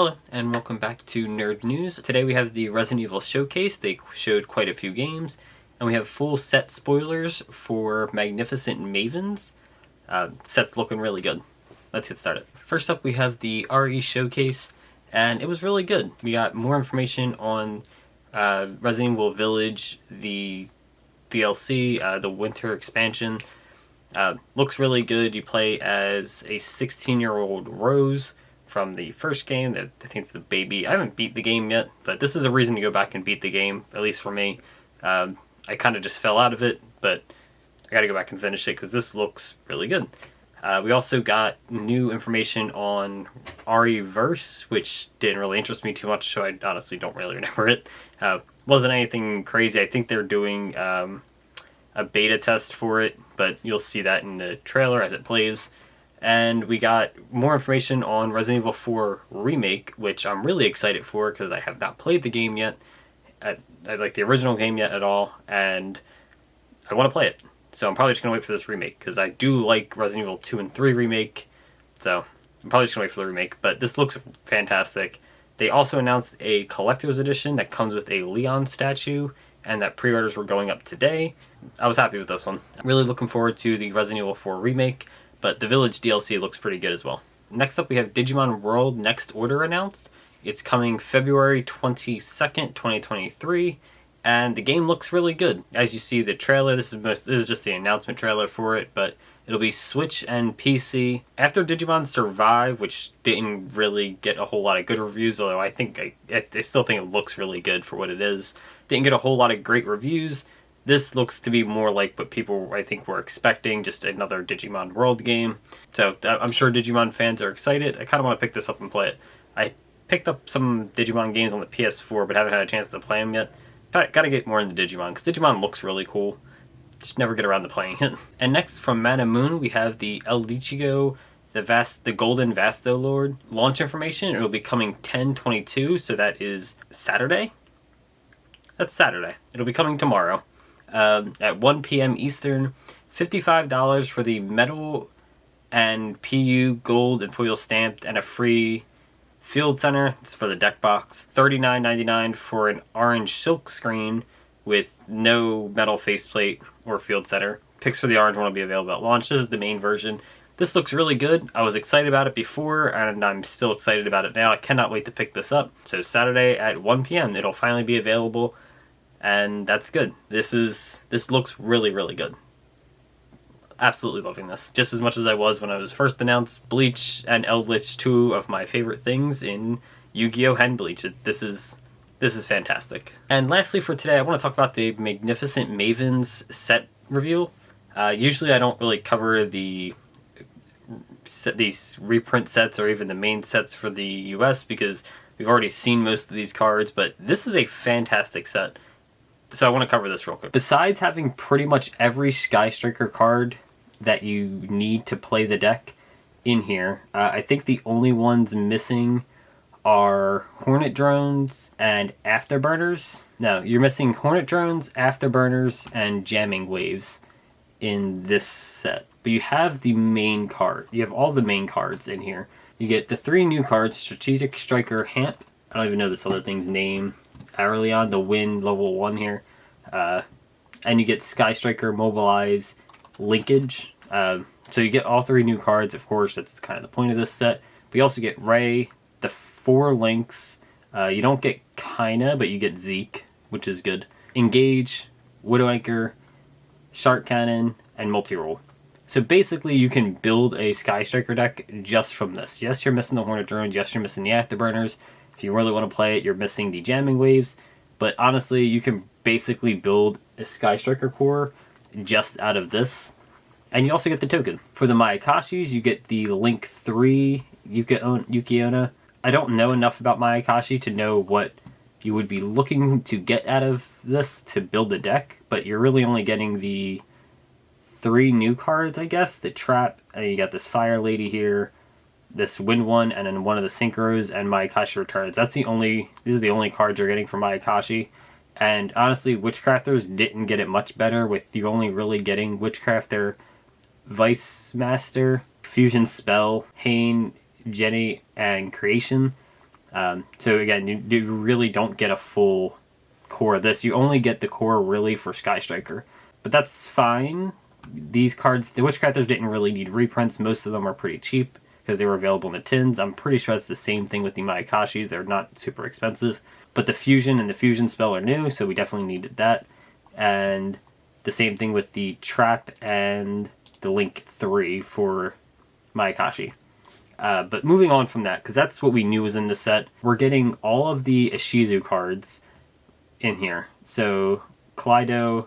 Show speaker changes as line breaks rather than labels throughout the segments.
Hello, and welcome back to Nerd News. Today we have the Resident Evil Showcase. They showed quite a few games, and we have full set spoilers for Magnificent Mavens. Set's looking really good. Let's get started. First up, we have the RE Showcase, and it was really good. We got more information on Resident Evil Village, the DLC, the winter expansion. Looks really good. You play as a 16-year-old Rose from the first game. I think it's the baby. I haven't beat the game yet, but this is a reason to go back and beat the game, at least for me. I kind of just fell out of it, but I gotta go back and finish it because this looks really good. We also got new information on RE-verse, which didn't really interest me too much, so I honestly don't really remember it. Wasn't anything crazy. I think they're doing a beta test for it, but you'll see that in the trailer as it plays. And we got more information on Resident Evil 4 Remake, which I'm really excited for because I have not played the game yet, like the original game yet at all, and I want to play it. So I'm probably just going to wait for this remake because I do like Resident Evil 2 and 3 Remake, so I'm probably just going to wait for the remake, but this looks fantastic. They also announced a collector's edition that comes with a Leon statue, and that pre-orders were going up today. I was happy with this one. I'm really looking forward to the Resident Evil 4 Remake, but the Village DLC looks pretty good as well. Next up, we have Digimon World Next Order announced. It's coming February 22nd, 2023, and the game looks really good. As you see the trailer, this is just the announcement trailer for it, but it'll be Switch and PC. After Digimon Survive, which didn't really get a whole lot of good reviews, although I still think it looks really good for what it is. Didn't get a whole lot of great reviews. This looks to be more like what people, I think, were expecting, just another Digimon World game. So I'm sure Digimon fans are excited. I kind of want to pick this up and play it. I picked up some Digimon games on the PS4, but haven't had a chance to play them yet. Got to get more into Digimon, because Digimon looks really cool. Just never get around to playing it. And next, from ManaMoon, we have the El Yugioh, the Golden Vasto Lord launch information. It will be coming 10/22, so that is Saturday. That's Saturday. It'll be coming tomorrow. At 1 p.m. Eastern, $55 for the metal and PU gold and foil stamped and a free field center. It's for the deck box. $39.99 for an orange silk screen with no metal faceplate or field center. Picks for the orange one will be available at launch. This is the main version. This looks really good. I was excited about it before, and I'm still excited about it now. I cannot wait to pick this up. So Saturday at 1 p.m. it'll finally be available. And that's good. This looks really, really good. Absolutely loving this. Just as much as I was when I was first announced. Bleach and Eldritch, two of my favorite things in Yu-Gi-Oh! And Bleach. This is fantastic. And lastly for today, I want to talk about the Magnificent Mavens set reveal. Usually I don't really cover these reprint sets or even the main sets for the US because we've already seen most of these cards, but this is a fantastic set. So I want to cover this real quick. Besides having pretty much every Sky Striker card that you need to play the deck in here, I think the only ones missing are Hornet Drones and Afterburners. No, you're missing Hornet Drones, Afterburners, and Jamming Waves in this set. But you have the main card. You have all the main cards in here. You get the 3 new cards, Strategic Striker Hamp. I don't even know this other thing's name. Aurelion, the Wind, level 1 here. And you get Sky Striker, Mobilize, Linkage. So you get all 3 new cards, of course, that's kind of the point of this set. But you also get Ray, the 4 Links. You don't get Kaina, but you get Zeke, which is good. Engage, Widow Anchor, Shark Cannon, and Multi-Roll. So basically you can build a Sky Striker deck just from this. Yes, you're missing the Hornet Drones. Yes, you're missing the Afterburners. If you really want to play it, you're missing the Jamming Waves. But honestly, you can basically build a Sky Striker core just out of this. And you also get the token. For the Mayakashis, you get the Link 3 Yugioh. I don't know enough about Mayakashi to know what you would be looking to get out of this to build a deck. But you're really only getting the 3 new cards, I guess. The Trap, and you got this Fire Lady here. This Wind one, and then one of the Synchros, and Mayakashi Returns. These are the only cards you're getting from Mayakashi. And honestly, Witchcrafters didn't get it much better, with you only really getting Witchcrafter, Vice Master, Fusion Spell, Hane, Jenny, and Creation. So again, you really don't get a full core of this. You only get the core really for Sky Striker. But that's fine. These cards, the Witchcrafters didn't really need reprints. Most of them are pretty cheap because they were available in the tins. I'm pretty sure it's the same thing with the Mayakashis. They're not super expensive. But the Fusion and the Fusion Spell are new, so we definitely needed that. And the same thing with the Trap and the Link 3 for Mayakashi. But moving on from that, because that's what we knew was in the set, we're getting all of the Ishizu cards in here. So Kaleido,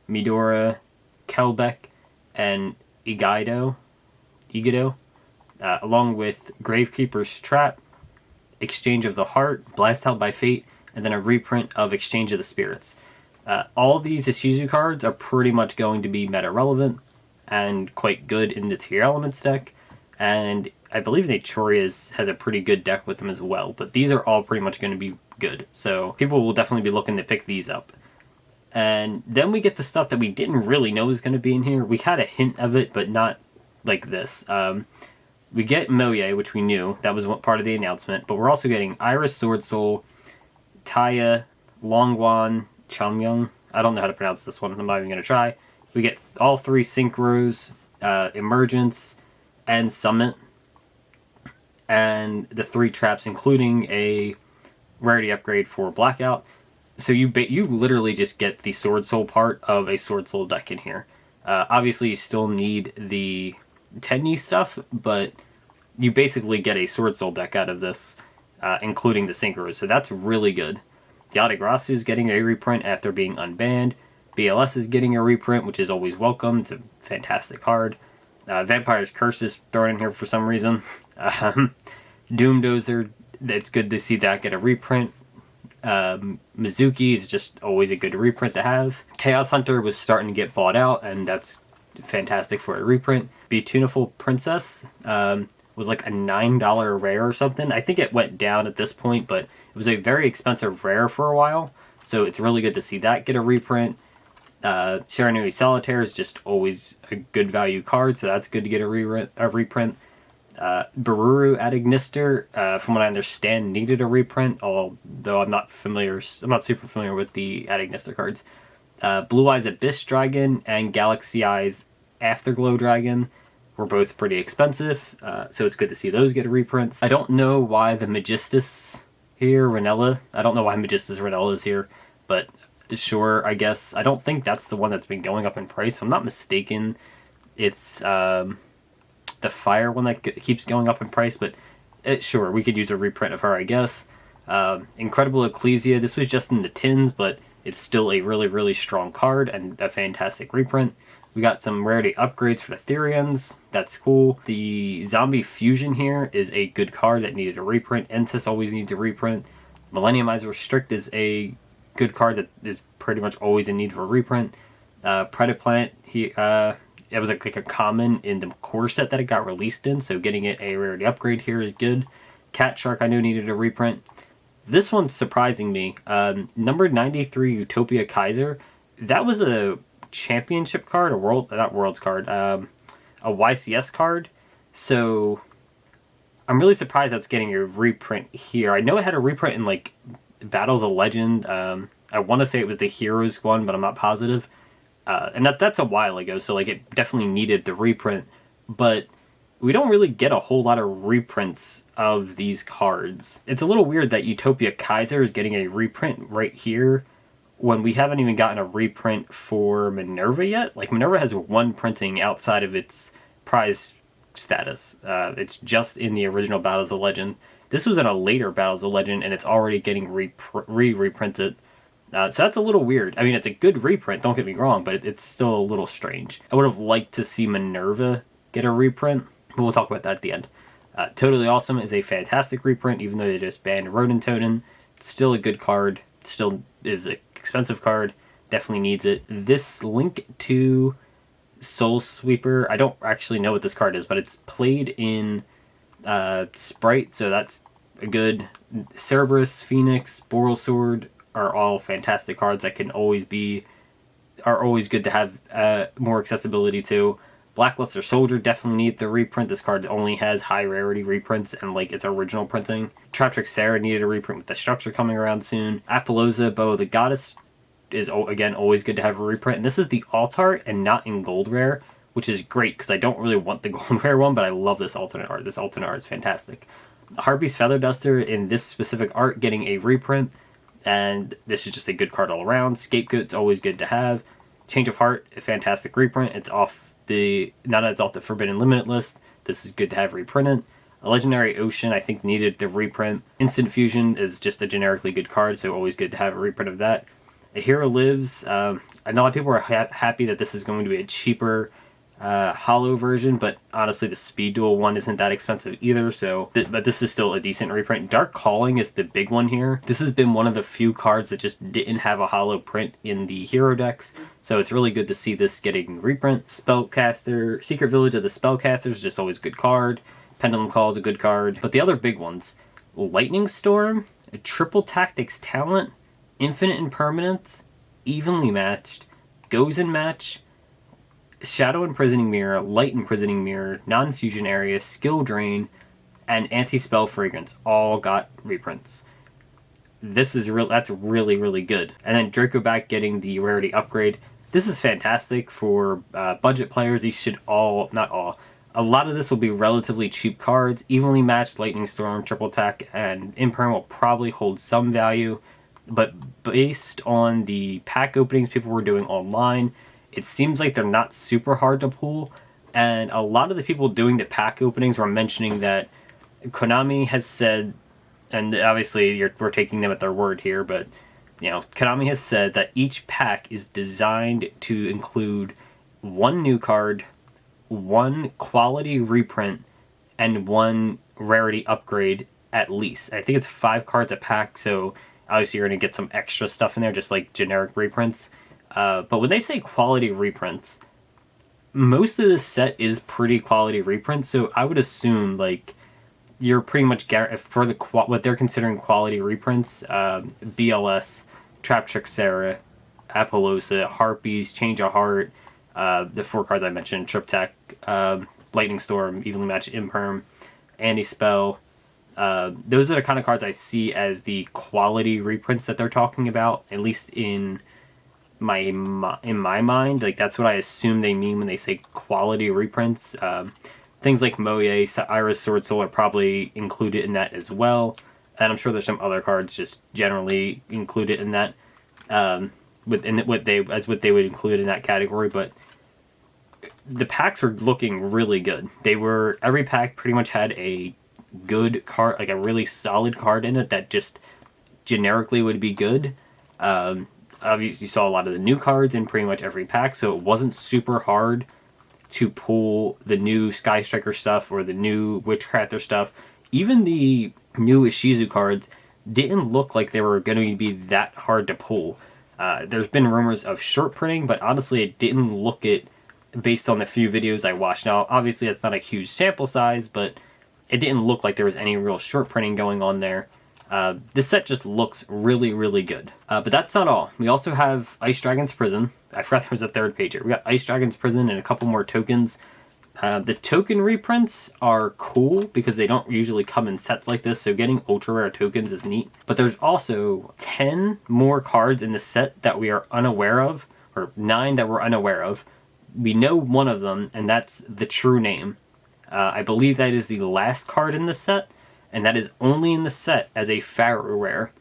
Midora, Kelbeck, and Yugioh, along with Gravekeeper's Trap, Exchange of the Heart, Blast Out by Fate, and then a reprint of Exchange of the Spirits. All these Ishizu cards are pretty much going to be meta relevant and quite good in the Tier Elements deck, and I believe Naturia has a pretty good deck with them as well, but these are all pretty much going to be good, so people will definitely be looking to pick these up. And then we get the stuff that we didn't really know was going to be in here. We had a hint of it, but not like this. We get Moye, which we knew. That was part of the announcement. But we're also getting Iris Sword Soul, Taya, Longwan, Chamyung. I don't know how to pronounce this one. I'm not even going to try. We get all 3 Synchros, Emergence, and Summit. And the 3 traps, including a rarity upgrade for Blackout. So you literally just get the Sword Soul part of a Sword Soul deck in here. Obviously, you still need the Tenyi stuff, but you basically get a Sword Soul deck out of this, including the Synchros. So that's really good. Yatagrasu is getting a reprint after being unbanned. BLS is getting a reprint, which is always welcome. It's a fantastic card. Vampire's Curse is thrown in here for some reason. Doomdozer, it's good to see that get a reprint. Mizuki is just always a good reprint to have. Chaos Hunter was starting to get bought out, and that's fantastic for a reprint. Beautiful Princess was like a $9 rare or something. I think it went down at this point, but it was a very expensive rare for a while, so it's really good to see that get a reprint. Shiranui Solitaire is just always a good value card, so that's good to get a reprint. Baruru Adignister, from what I understand, needed a reprint, although I'm not super familiar with the Adignister cards. Blue Eyes Abyss Dragon and Galaxy Eyes Afterglow Dragon were both pretty expensive, so it's good to see those get a reprints. I don't know why the Magistus here, Ranella, I don't know why Magistus Ranella is here, but sure, I guess. I don't think that's the one that's been going up in price. If I'm not mistaken, it's the fire one that keeps going up in price, but sure, we could use a reprint of her, I guess. Incredible Ecclesia, this was just in the tins, but it's still a really, really strong card and a fantastic reprint. We got some rarity upgrades for the Therians. That's cool. The Zombie Fusion here is a good card that needed a reprint. Ensis always needs a reprint. Millenniumizer Strict is a good card that is pretty much always in need for a reprint. Predaplant, it was like a common in the core set that it got released in, so getting it a rarity upgrade here is good. Cat Shark I knew needed a reprint. This one's surprising me. Number 93 Utopia Kaiser, that was a championship card, a Worlds card, a YCS card, so I'm really surprised that's getting a reprint here. I know it had a reprint in like Battles of Legend. I want to say it was the Heroes one, but I'm not positive. And that's a while ago, so like it definitely needed the reprint, but we don't really get a whole lot of reprints of these cards. It's a little weird that Utopia Kaiser is getting a reprint right here when we haven't even gotten a reprint for Minerva yet. Like, Minerva has one printing outside of its prize status. It's just in the original Battles of Legend. This was in a later Battles of Legend, and it's already getting reprinted. So that's a little weird. I mean, it's a good reprint, don't get me wrong, but it's still a little strange. I would have liked to see Minerva get a reprint, but we'll talk about that at the end. Totally Awesome is a fantastic reprint, even though they just banned Rodentoden. It's still a good card. It still is an expensive card. Definitely needs it. This Link to Soul Sweeper, I don't actually know what this card is, but it's played in Sprite, so that's a good. Cerberus, Phoenix, Boral Sword are all fantastic cards that are always good to have more accessibility to. Blackluster Soldier definitely needed the reprint. This card only has high rarity reprints and like its original printing. Traptrick Sarah needed a reprint with the structure coming around soon. Apollousa, Bow of the Goddess is, again, always good to have a reprint. And this is the alt art and not in gold rare, which is great because I don't really want the gold rare one, but I love this alternate art. This alternate art is fantastic. Harpy's Feather Duster in this specific art getting a reprint, and this is just a good card all around. Scapegoat's always good to have. Change of Heart, a fantastic reprint. It's off the, now that it's off the Forbidden Limited list, this is good to have reprinted. A Legendary Ocean, I think, needed the reprint. Instant Fusion is just a generically good card, so always good to have a reprint of that. A Hero Lives, I know a lot of people are happy that this is going to be a cheaper hollow version, but honestly the Speed Duel one isn't that expensive either, so but this is still a decent reprint. Dark Calling is the big one here. This has been one of the few cards that just didn't have a hollow print in the hero decks, so it's really good to see this getting reprint. Spellcaster, Secret Village of the Spellcasters is just always a good card. Pendulum Call is a good card. But the other big ones, Lightning Storm, a Triple Tactics Talent, Infinite Impermanence, Evenly Matched, Goes in Match, Shadow Imprisoning Mirror, Light Imprisoning Mirror, Non-Fusion Area, Skill Drain, and Anti-Spell Fragrance all got reprints. This is that's really, really good. And then Dracoback getting the rarity upgrade. This is fantastic for budget players. These should all, not all, a lot of this will be relatively cheap cards. Evenly Matched, Lightning Storm, Triple Attack, and Imperm will probably hold some value. But based on the pack openings people were doing online, it seems like they're not super hard to pull. And a lot of the people doing the pack openings were mentioning that Konami has said, and obviously we're taking them at their word here, but you know, Konami has said that each pack is designed to include one new card, one quality reprint, and one rarity upgrade at least. I think it's 5 cards a pack, so obviously you're going to get some extra stuff in there, just like generic reprints. But when they say quality reprints, most of this set is pretty quality reprints, so I would assume like you're pretty much for the what they're considering quality reprints. BLS, Traptrick Sarah, Apollousa, Harpies, Change of Heart, the 4 cards I mentioned, Triptech, Lightning Storm, Evenly Matched Imperm, Anti-Spell. Those are the kind of cards I see as the quality reprints that they're talking about, at least in my mind. Like, that's what I assume they mean when they say quality reprints. Things like Moye, Iris, Sword Soul are probably included in that as well. And I'm sure there's some other cards just generally included in that, what they would include in that category. But the packs were looking really good. Every pack pretty much had a good card, like a really solid card in it that just generically would be good. Obviously you saw a lot of the new cards in pretty much every pack, so it wasn't super hard to pull the new Sky Striker stuff or the new Witchcrafter stuff. Even the new Ishizu cards didn't look like they were going to be that hard to pull. There's been rumors of short printing, but honestly it didn't look it based on the few videos I watched. Now obviously it's not a huge sample size, but it didn't look like there was any real short printing going on there. This set just looks really, really good. But that's not all. We also have Ice Dragon's Prison. I forgot there was a 3rd page here. We got Ice Dragon's Prison and a couple more tokens. The token reprints are cool because they don't usually come in sets like this, so getting ultra rare tokens is neat. But there's also 10 more cards in the set that we are unaware of, or 9 that we're unaware of. We know one of them, and that's the True Name. I believe that is the last card in the set, and that is only in the set as a Pharaoh rare,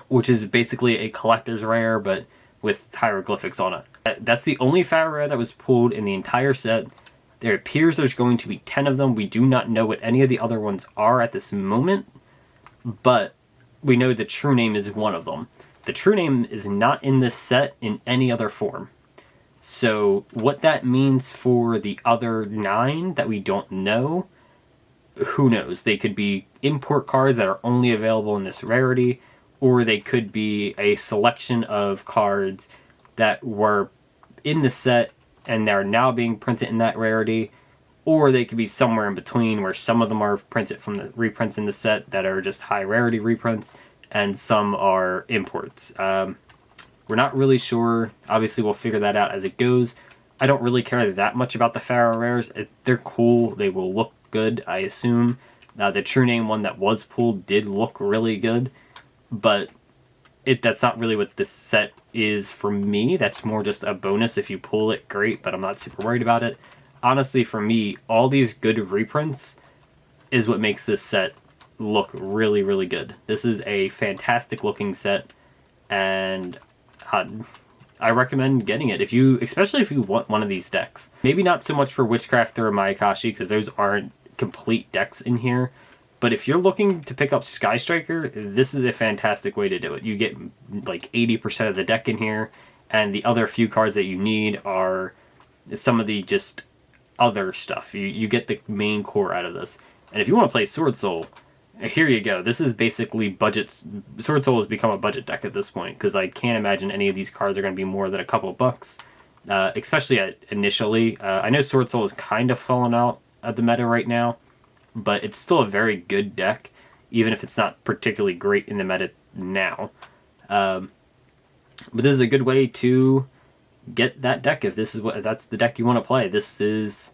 which is basically a collector's rare, but with hieroglyphics on it. That's the only Pharaoh rare that was pulled in the entire set. There appears there's going to be 10 of them. We do not know what any of the other ones are at this moment, but we know the True Name is one of them. The True Name is not in this set in any other form. So what that means for the other 9 that we don't know, who knows? They could be import cards that are only available in this rarity, or they could be a selection of cards that were in the set and they're now being printed in that rarity, or they could be somewhere in between where some of them are printed from the reprints in the set that are just high rarity reprints, and some are imports. We're not really sure. Obviously, we'll figure that out as it goes. I don't really care that much about the Pharaoh Rares. They're cool. They will look good, I assume. The True Name one that was pulled did look really good, but that's not really what this set is for me. That's more just a bonus. If you pull it, great, but I'm not super worried about it. Honestly, for me, all these good reprints is what makes this set look really, really good. This is a fantastic looking set, and I recommend getting it, especially if you want one of these decks. Maybe not so much for Witchcrafter or Mayakashi, because those aren't complete decks in here. But if you're looking to pick up Sky Striker, this is a fantastic way to do it. You get like 80% of the deck in here, and the other few cards that you need are some of the just other stuff. You get the main core out of this. And if you want to play Sword Soul, here you go. This is basically budgets. Sword Soul has become a budget deck at this point, because I can't imagine any of these cards are going to be more than a couple of bucks, especially initially. I know Sword Soul is kind of fallen out of the meta right now, but it's still a very good deck, even if it's not particularly great in the meta now. But this is a good way to get that deck if that's the deck you want to play. This is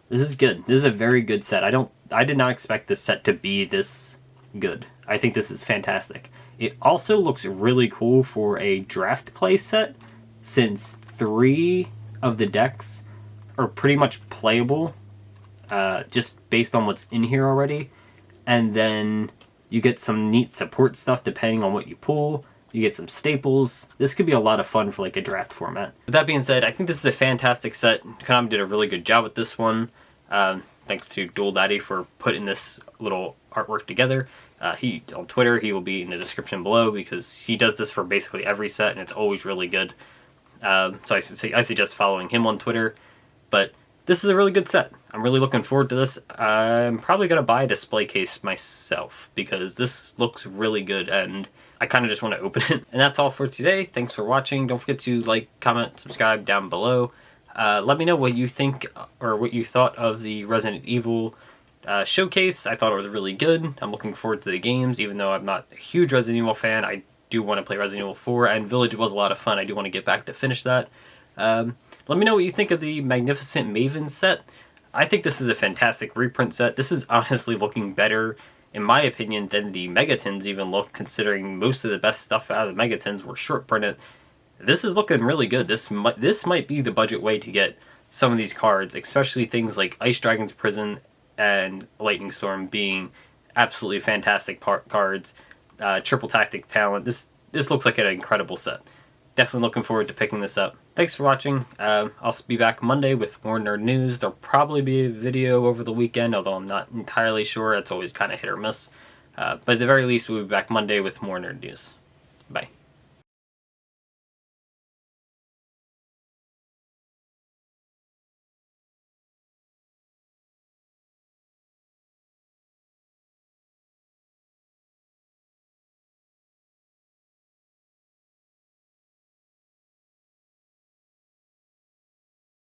good. This is a very good set. I did not expect this set to be this good. I think this is fantastic. It also looks really cool for a draft play set, since 3 of the decks are pretty much playable, just based on what's in here already. And then you get some neat support stuff depending on what you pull. You get some staples. This could be a lot of fun for like a draft format. With that being said, I think this is a fantastic set. Konami did a really good job with this one. Thanks to Dual Daddy for putting this little artwork together. He on Twitter, he will be in the description below, because he does this for basically every set, and it's always really good. So I suggest following him on Twitter. But this is a really good set. I'm really looking forward to this. I'm probably going to buy a display case myself, because this looks really good, and I kind of just want to open it. And that's all for today. Thanks for watching. Don't forget to like, comment, subscribe down below. Let me know what you think, or what you thought of the Resident Evil showcase. I thought it was really good. I'm looking forward to the games, even though I'm not a huge Resident Evil fan. I do want to play Resident Evil 4, and Village was a lot of fun. I do want to get back to finish that. Let me know what you think of the Magnificent Mavens set. I think this is a fantastic reprint set. This is honestly looking better, in my opinion, than the Megatins even look, considering most of the best stuff out of the Megatins were short printed. This is looking really good. This might be the budget way to get some of these cards, especially things like Ice Dragon's Prison and Lightning Storm being absolutely fantastic cards. Triple Tactic Talent. This looks like an incredible set. Definitely looking forward to picking this up. Thanks for watching. I'll be back Monday with more nerd news. There'll probably be a video over the weekend, although I'm not entirely sure. It's always kind of hit or miss. But at the very least, we'll be back Monday with more nerd news. Bye.